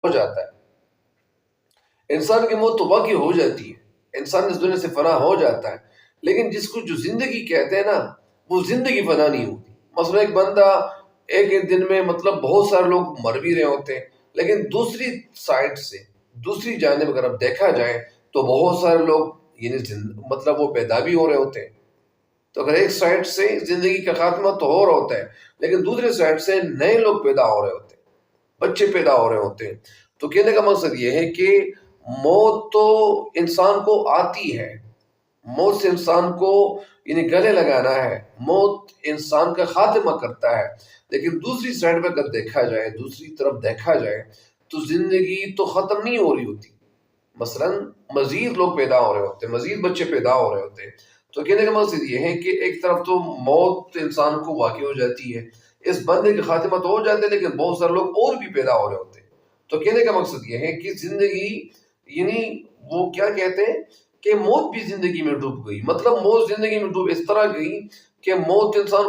ہو جاتا ہے، انسان کی موت تو واقع ہو جاتی ہے، انسان اس دنیا سے فنا ہو جاتا ہے، لیکن جس کو جو زندگی کہتے ہیں نا وہ زندگی فنا نہیں ہوتی۔ مثلا ایک بندہ ایک دن میں مطلب بہت سارے لوگ مر بھی رہے ہوتے ہیں، لیکن دوسری سائڈ سے دوسری جانب اگر اب دیکھا جائے تو بہت سارے لوگ یعنی مطلب وہ پیدا بھی ہو رہے ہوتے ہیں۔ تو اگر ایک سائڈ سے زندگی کا خاتمہ تو ہو رہا ہوتا ہے، لیکن دوسرے سائڈ سے نئے لوگ پیدا ہو رہے ہوتے ہیں، بچے پیدا ہو رہے ہوتے ہیں۔ تو کہنے کا مقصد یہ ہے کہ موت تو انسان کو آتی ہے، موت سے انسان کو یعنی گلے لگانا ہے، موت انسان کا خاتمہ کرتا ہے، لیکن دوسری سائڈ پہ اگر دیکھا جائے، دوسری طرف دیکھا جائے تو زندگی تو ختم نہیں ہو رہی ہوتی۔ مثلا مزید لوگ پیدا ہو رہے ہوتے ہیں، مزید بچے پیدا ہو رہے ہوتے ہیں۔ تو کہنے کا مقصد یہ ہے کہ ایک طرف تو موت انسان کو واقع ہو جاتی ہے، اس بندے کا خاتمہ تو ہو جاتا ہے، لیکن بہت سارے لوگ اور بھی پیدا ہو رہے ہوتے ہیں۔ تو کہنے کا مقصد یہ ہے کہ زندگی یعنی وہ کیا کہتے ہیں کہ موت بھی زندگی میں ڈوب گئی، مطلب موت زندگی میں ڈوب اس طرح گئی کہ موت انسان